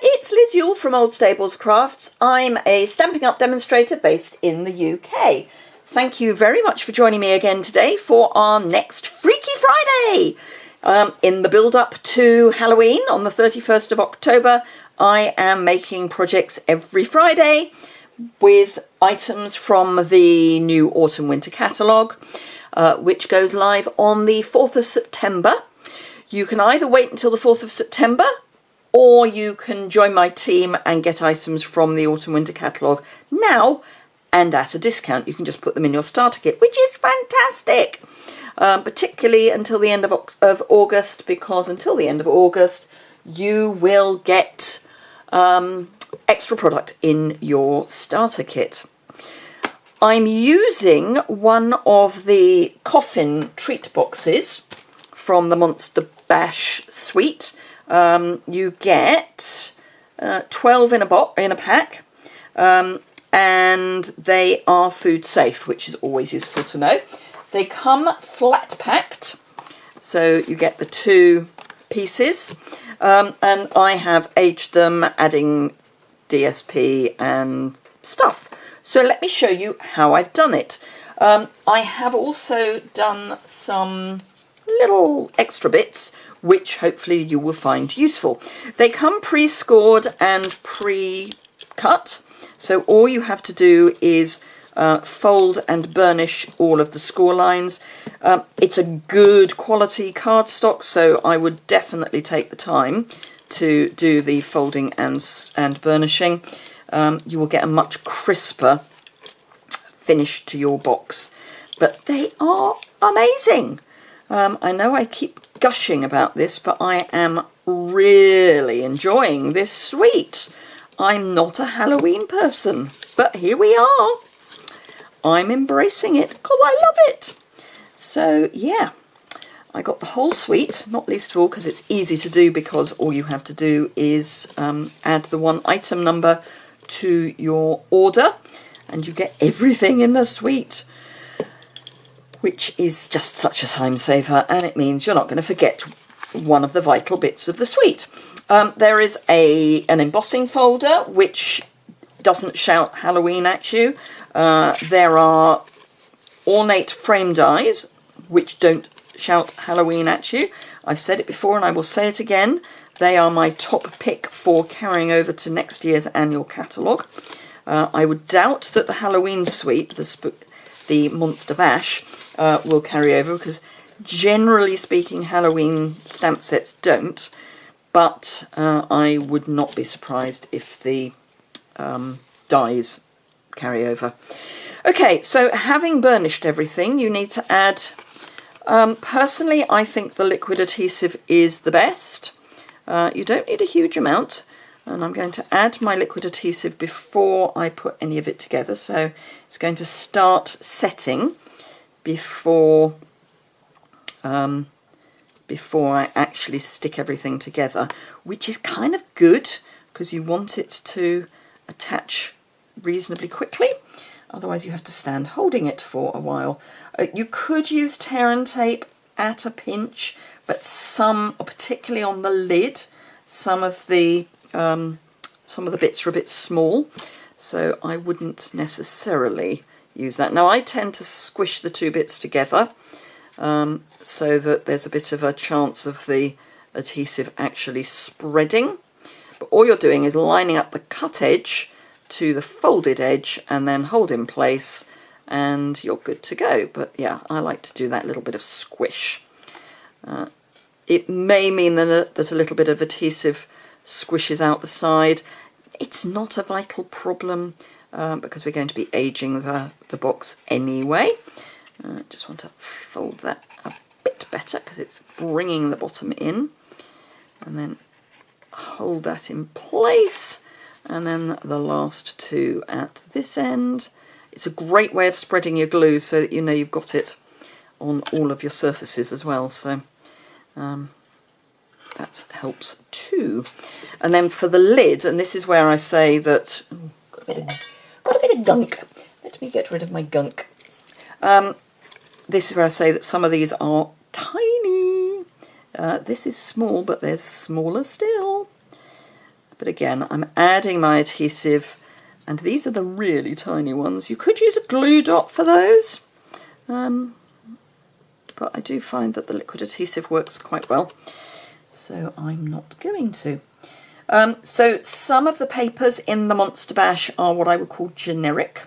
it's Liz Yuille from Old Stables Crafts. I'm a Stampin' Up! Demonstrator based in the UK. Thank you very much for joining me again today for our next Freaky Friday. In the build-up to Halloween on the 31st of October, I am making projects every Friday with items from the new Autumn-Winter catalogue, which goes live on the 4th of September. You can either wait until the 4th of September, or you can join my team and get items from the Autumn-Winter catalogue now and at a discount. You can just put them in your starter kit, which is fantastic, particularly until the end of August, because until the end of August you will get extra product in your starter kit. I'm using one of the Coffin treat boxes from the Monster Bash suite. You get 12 in a pack, and they are food safe, which is always useful to know. They come flat packed, so you get the 2 pieces, and I have aged them, adding DSP and stuff. So let me show you how I've done it. I have also done some little extra bits which hopefully you will find useful. They come pre-scored and pre-cut, so all you have to do is fold and burnish all of the score lines. It's a good quality cardstock, so I would definitely take the time to do the folding and burnishing. You will get a much crisper finish to your box, but they are amazing. I know I keep gushing about this, but I am really enjoying this suite. I'm not a Halloween person, but here we are. I'm embracing it because I love it. So yeah, I got the whole suite, not least of all because it's easy to do, because all you have to do is add the 1 item number to your order and you get everything in the suite, which is just such a time saver, and it means you're not going to forget one of the vital bits of the suite. There is an embossing folder which doesn't shout Halloween at you. There are ornate frame dies which don't shout Halloween at you. I've said it before and I will say it again. They are my top pick for carrying over to next year's annual catalogue. I would doubt that the Halloween suite, the Monster Bash, will carry over, because generally speaking Halloween stamp sets don't, but I would not be surprised if the dies carry over. Okay, so having burnished everything, you need to add, personally I think the liquid adhesive is the best. You don't need a huge amount, and I'm going to add my liquid adhesive before I put any of it together, so it's going to start setting before I actually stick everything together, which is kind of good because you want it to attach reasonably quickly. Otherwise you have to stand holding it for a while. You could use tear and tape at a pinch, but some, particularly on the lid, some of the bits are a bit small, so I wouldn't necessarily use that. Now I tend to squish the 2 bits together so that there's a bit of a chance of the adhesive actually spreading, but all you're doing is lining up the cut edge to the folded edge and then hold in place and you're good to go. But yeah, I like to do that little bit of squish. It may mean that a little bit of adhesive squishes out the side. It's not a vital problem because we're going to be aging the box anyway. Just want to fold that a bit better because it's bringing the bottom in, and then hold that in place, and then the last 2 at this end. It's a great way of spreading your glue so that you know you've got it on all of your surfaces as well, so that helps too. And then for the lid, and this is where I say that got a bit of gunk. Let me get rid of my gunk. This is where I say that some of these are tiny. This is small, but there's smaller still. But again, I'm adding my adhesive, and these are the really tiny ones. You could use a glue dot for those, but I do find that the liquid adhesive works quite well, so I'm not going to. So some of the papers in the Monster Bash are what I would call generic,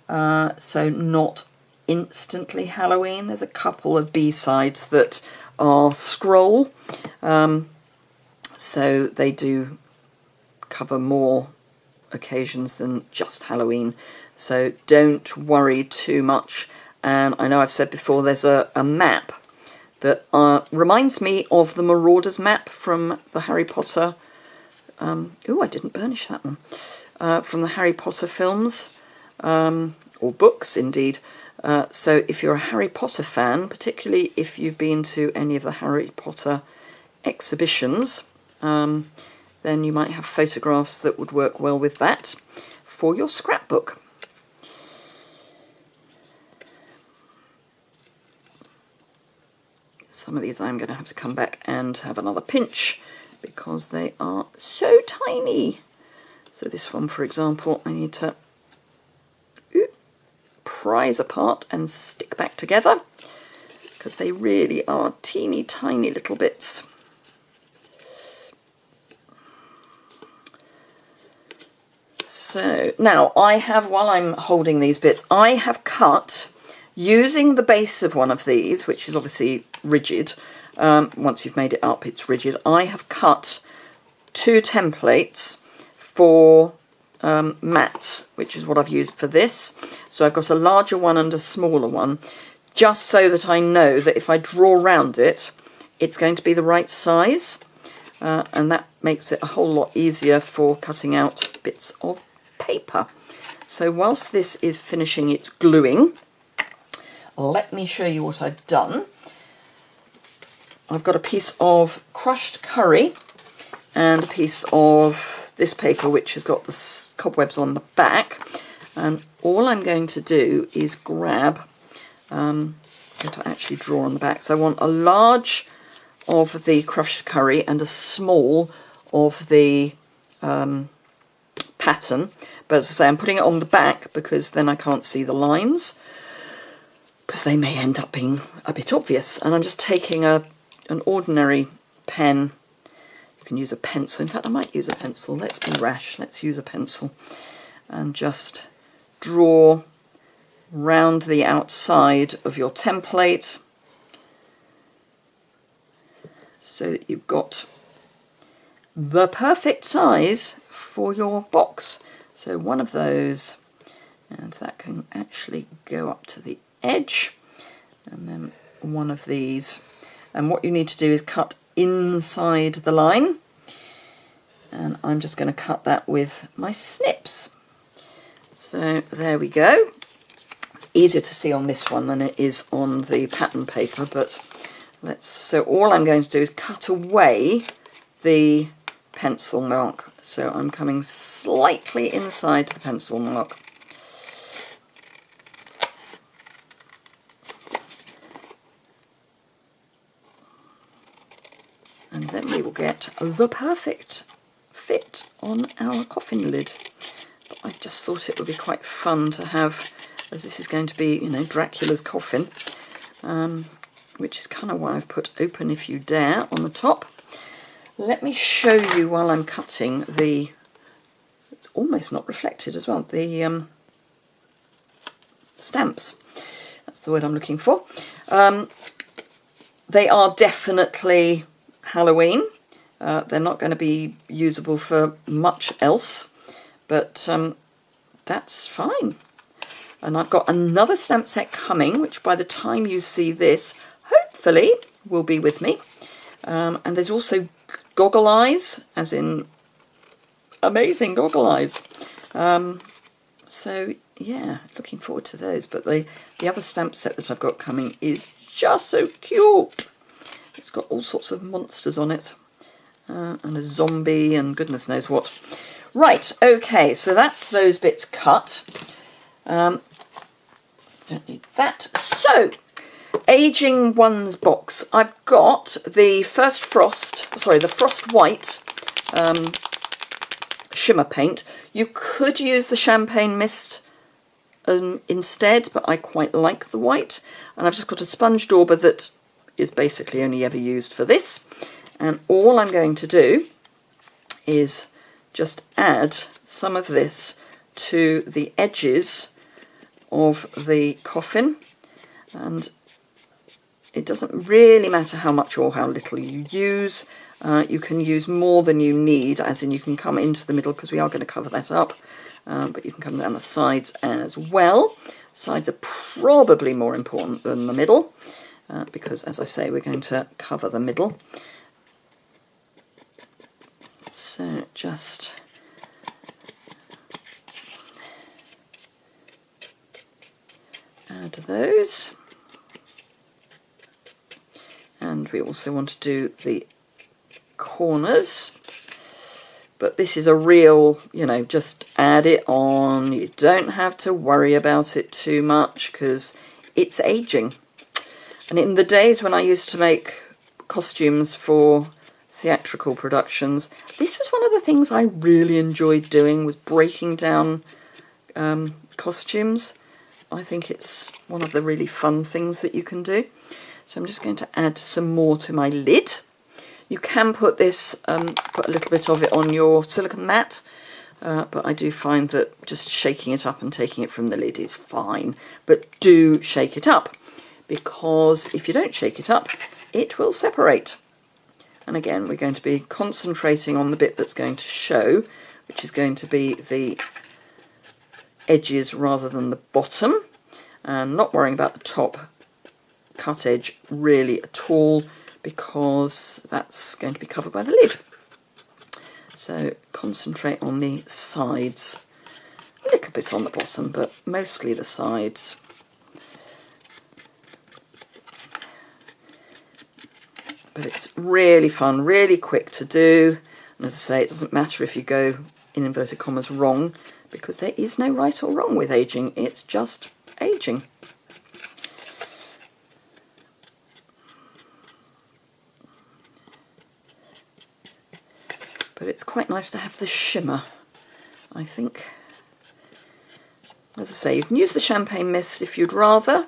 so not instantly Halloween. There's a couple of B-sides that are scroll, so they do cover more occasions than just Halloween, so don't worry too much. And I know I've said before, there's a map that reminds me of the Marauders map from the Harry Potter. Oh, I didn't burnish that one. From the Harry Potter films, or books indeed. So if you're a Harry Potter fan, particularly if you've been to any of the Harry Potter exhibitions, then you might have photographs that would work well with that for your scrapbook. Some of these I'm going to have to come back and have another pinch because they are so tiny. So this one, for example, I need to prise apart and stick back together because they really are teeny tiny little bits. So now I have, while I'm holding these bits, I have cut, using the base of one of these, which is obviously rigid, once you've made it up it's rigid, I have cut 2 templates for mats, which is what I've used for this. So I've got a larger one and a smaller one, just so that I know that if I draw around it, it's going to be the right size, and that makes it a whole lot easier for cutting out bits of paper. So whilst this is finishing its gluing, let me show you what I've done. I've got a piece of crushed curry and a piece of this paper which has got the cobwebs on the back, and all I'm going to do is grab, to actually draw on the back. So I want a large of the crushed curry and a small of the pattern, but as I say, I'm putting it on the back because then I can't see the lines, because they may end up being a bit obvious. And I'm just taking an ordinary pen. You can use a pencil. In fact, I might use a pencil. Let's be rash. Let's use a pencil. And just draw round the outside of your template so that you've got the perfect size for your box. So one of those, and that can actually go up to the edge, and then one of these, and what you need to do is cut inside the line, and I'm just going to cut that with my snips. So there we go. It's easier to see on this one than it is on the pattern paper, but so all I'm going to do is cut away the pencil mark. So I'm coming slightly inside the pencil mark. And then we will get the perfect fit on our coffin lid. But I just thought it would be quite fun to have, as this is going to be, you know, Dracula's coffin, which is kind of why I've put "Open If You Dare" on the top. Let me show you while I'm cutting the, it's almost not reflected as well, the stamps. That's the word I'm looking for. They are definitely Halloween. They're not going to be usable for much else, but that's fine. And I've got another stamp set coming, which by the time you see this, hopefully will be with me. And there's also goggle eyes, as in amazing goggle eyes. So yeah, looking forward to those. But the other stamp set that I've got coming is just so cute. It's got all sorts of monsters on it, and a zombie and goodness knows what. Right, okay, so that's those bits cut. Don't need that. So, aging one's box. I've got the First Frost, sorry, the Frost White shimmer paint. You could use the champagne mist instead, but I quite like the white. And I've just got a sponge dauber that is basically only ever used for this. And all I'm going to do is just add some of this to the edges of the coffin. And it doesn't really matter how much or how little you use. You can use more than you need, as in you can come into the middle, because we are going to cover that up. But you can come down the sides as well. Sides are probably more important than the middle, because, as I say, we're going to cover the middle. So just add those. And we also want to do the corners. But this is a real, you know, just add it on. You don't have to worry about it too much because it's aging. And in the days when I used to make costumes for theatrical productions, this was one of the things I really enjoyed doing, was breaking down costumes. I think it's one of the really fun things that you can do. So I'm just going to add some more to my lid. You can put this, put a little bit of it on your silicone mat, but I do find that just shaking it up and taking it from the lid is fine. But do shake it up, because if you don't shake it up, it will separate. And again, we're going to be concentrating on the bit that's going to show, which is going to be the edges rather than the bottom, and not worrying about the top cut edge really at all, because that's going to be covered by the lid. So concentrate on the sides, a little bit on the bottom, but mostly the sides. But it's really fun, really quick to do. And as I say, it doesn't matter if you go, in inverted commas, wrong, because there is no right or wrong with aging. It's just aging. But it's quite nice to have the shimmer, I think. As I say, you can use the champagne mist if you'd rather.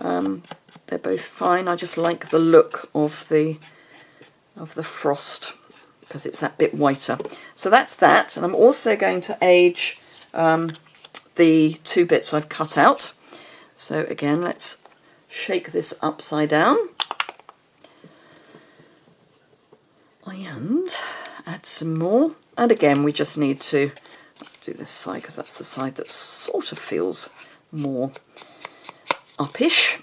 They're both fine. I just like the look of the frost because it's that bit whiter. So that's that. And I'm also going to age the two bits I've cut out. So again, let's shake this upside down and add some more. And again, we just need to, let's do this side because that's the side that sort of feels more uppish.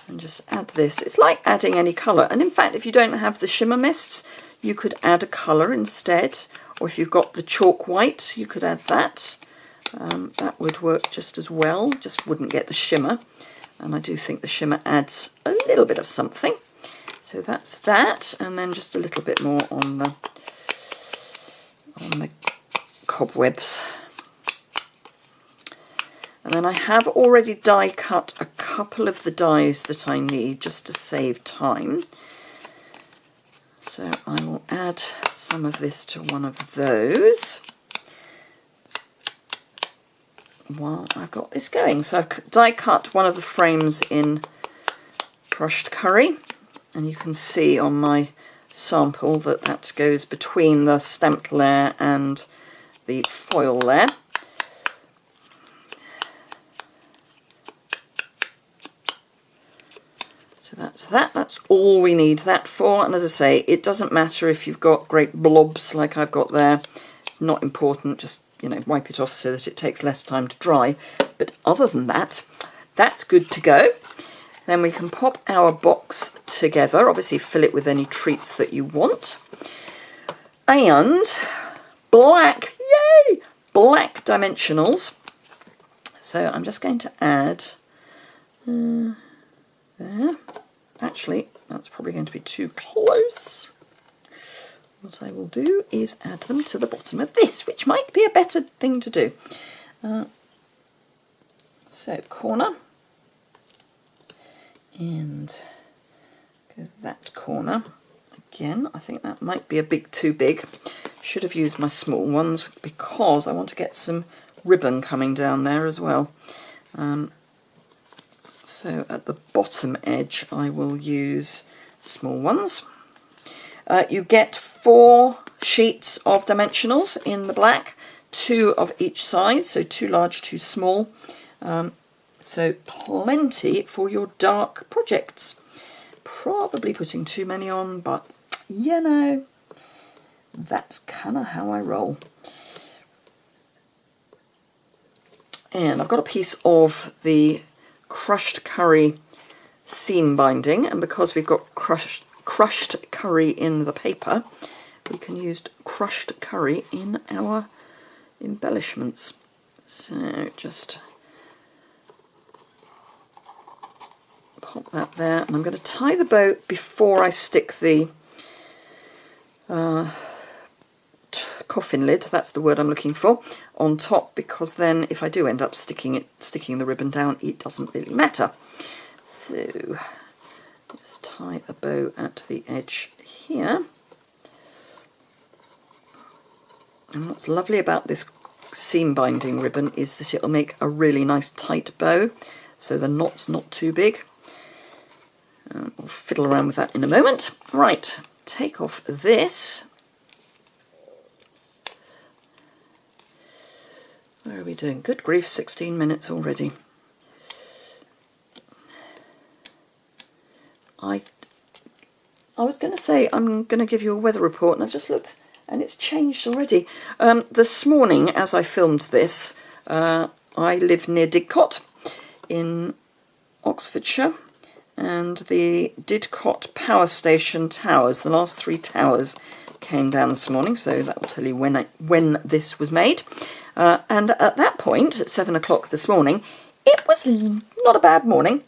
And just add this. It's like adding any colour. And in fact, if you don't have the shimmer mists, you could add a colour instead. Or if you've got the chalk white, you could add that. That would work just as well, just wouldn't get the shimmer. And I do think the shimmer adds a little bit of something. So that's that, and then just a little bit more on the cobwebs. And then I have already die cut a couple of the dies that I need just to save time. So I will add some of this to one of those while I've got this going. So I've die cut one of the frames in crushed curry, and you can see on my sample that that goes between the stamped layer and the foil layer. So that's that. That's all we need that for. And as I say, it doesn't matter if you've got great blobs like I've got there. It's not important. Just, you know, wipe it off so that it takes less time to dry. But other than that, that's good to go. Then we can pop our box together. Obviously, fill it with any treats that you want. And black, yay! Black dimensionals. So I'm just going to add there. Actually, that's probably going to be too close. What I will do is add them to the bottom of this, which might be a better thing to do. So corner, and go that corner Again, I think that might be a bit too big. Should have used my small ones because I want to get some ribbon coming down there as well. So at the bottom edge I will use small ones. You get 4 sheets of dimensionals in the black, 2 of each size, so 2 large, 2 small. So plenty for your dark projects. Probably putting too many on, but you know, that's kind of how I roll. And I've got a piece of the crushed curry seam binding, and because we've got crushed curry in the paper, we can use crushed curry in our embellishments. So just pop that there, and I'm going to tie the bow before I stick the coffin lid, that's the word I'm looking for, on top, because then if I do end up sticking the ribbon down, it doesn't really matter. So just tie the bow at the edge here. And what's lovely about this seam binding ribbon is that it'll make a really nice tight bow, so the knot's not too big. We'll fiddle around with that in a moment. Right, take off this. Where are we doing? Good grief, 16 minutes already. I was going to say I'm going to give you a weather report, and I've just looked and it's changed already. This morning, as I filmed this, I live near Didcot in Oxfordshire, and the Didcot power station towers, the last 3 towers, came down this morning, so that will tell you when this was made. And at that point, at 7 o'clock this morning, it was not a bad morning.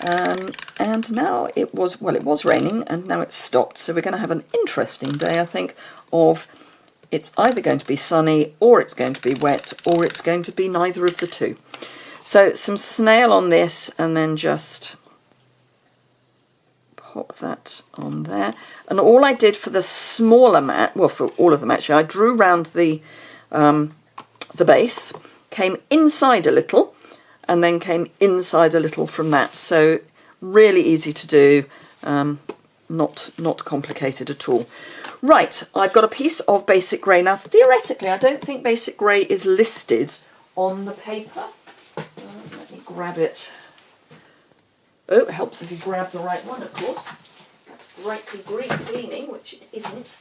And now it was raining, and now it's stopped. So we're going to have an interesting day, I think, of it's either going to be sunny, or it's going to be wet, or it's going to be neither of the two. So some snail on this, and then just pop that on there. And all I did for the smaller mat, well, for all of them actually, I drew round the base, came inside a little, and then came inside a little from that. So really easy to do, not complicated at all. Right, I've got a piece of basic grey. Now theoretically I don't think basic grey is listed on the paper. Let me grab it. Oh, it helps if you grab the right one, of course. That's the right degree cleaning, which it isn't.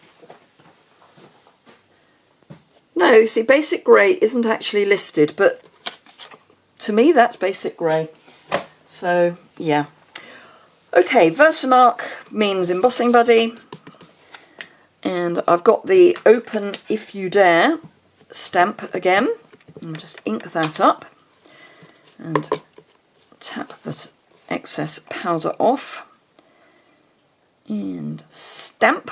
No, see, basic grey isn't actually listed, but to me that's basic grey. So, yeah. Okay, Versamark means embossing buddy. And I've got the Open If You Dare stamp again. I'll just ink that up and tap that excess powder off. And stamp.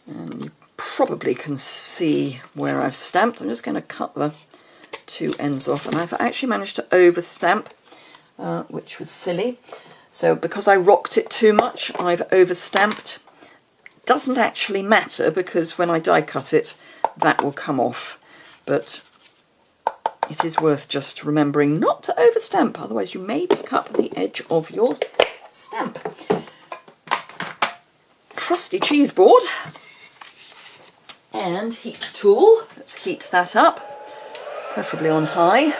And you probably can see where I've stamped. I'm just going to cut the 2 ends off, and I've actually managed to over stamp, which was silly. So because I rocked it too much, I've over stamped. Doesn't actually matter, because when I die cut it, that will come off. But it is worth just remembering not to over stamp, otherwise you may pick up the edge of your stamp. Trusty cheese board. And heat tool. Let's heat that up, preferably on high.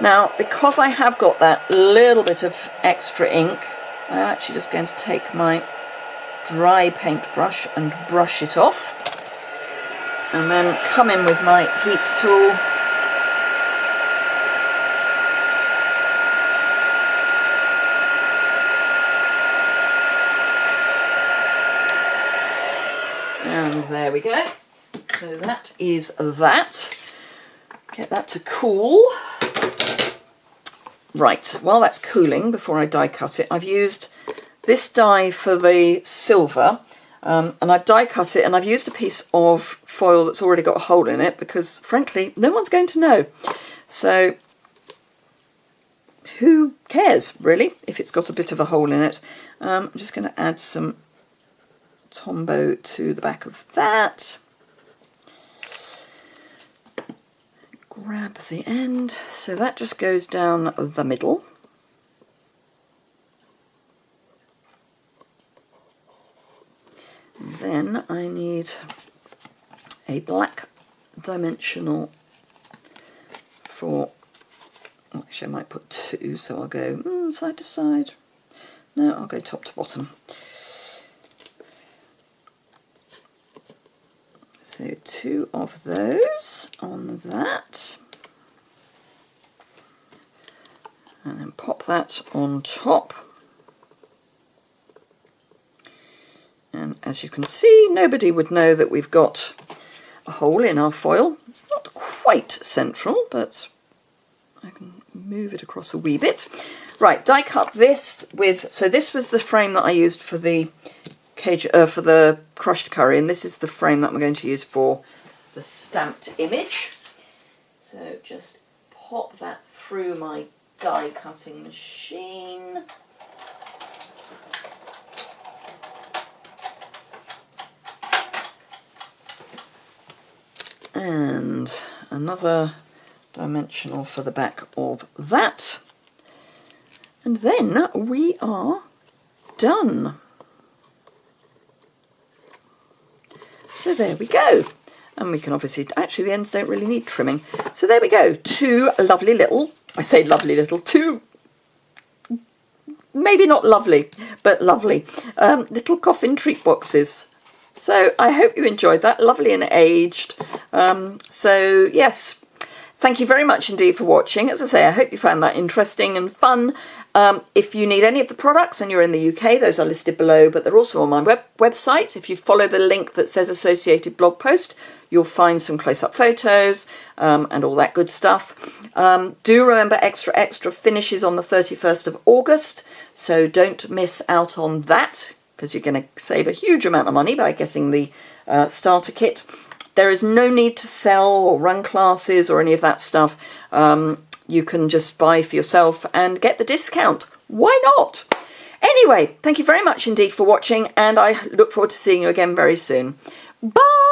Now, because I have got that little bit of extra ink, I'm actually just going to take my dry paintbrush and brush it off, and then come in with my heat tool and there we go. So that is that. Get that to cool. Right, while that's cooling, before I die cut it, I've used this die for the silver, and I've die cut it, and I've used a piece of foil that's already got a hole in it, because frankly no one's going to know. So who cares really if it's got a bit of a hole in it. I'm just going to add some Tombow to the back of that. Grab the end, so that just goes down the middle. Then I need a black dimensional for, actually I might put two, so I'll go side to side. No, I'll go top to bottom. So two of those on that. And then pop that on top. And as you can see, nobody would know that we've got a hole in our foil. It's not quite central, but I can move it across a wee bit. Right, die cut this with, so this was the frame that I used for the cage, for the crushed curry, and this is the frame that I'm going to use for the stamped image. So just pop that through my die cutting machine. And another dimensional for the back of that. And then we are done. So there we go. And we can obviously, actually the ends don't really need trimming. So there we go, two lovely little, I say lovely little, two, maybe not lovely, but lovely, little coffin treat boxes. So I hope you enjoyed that, lovely and aged. So yes, thank you very much indeed for watching. As I say, I hope you found that interesting and fun. If you need any of the products and you're in the UK, those are listed below, but they're also on my website. If you follow the link that says associated blog post, you'll find some close-up photos and all that good stuff. Do remember extra finishes on the 31st of August, so don't miss out on that, because you're going to save a huge amount of money by getting the starter kit. There is no need to sell or run classes or any of that stuff. You can just buy for yourself and get the discount. Why not? Anyway, thank you very much indeed for watching, and I look forward to seeing you again very soon. Bye!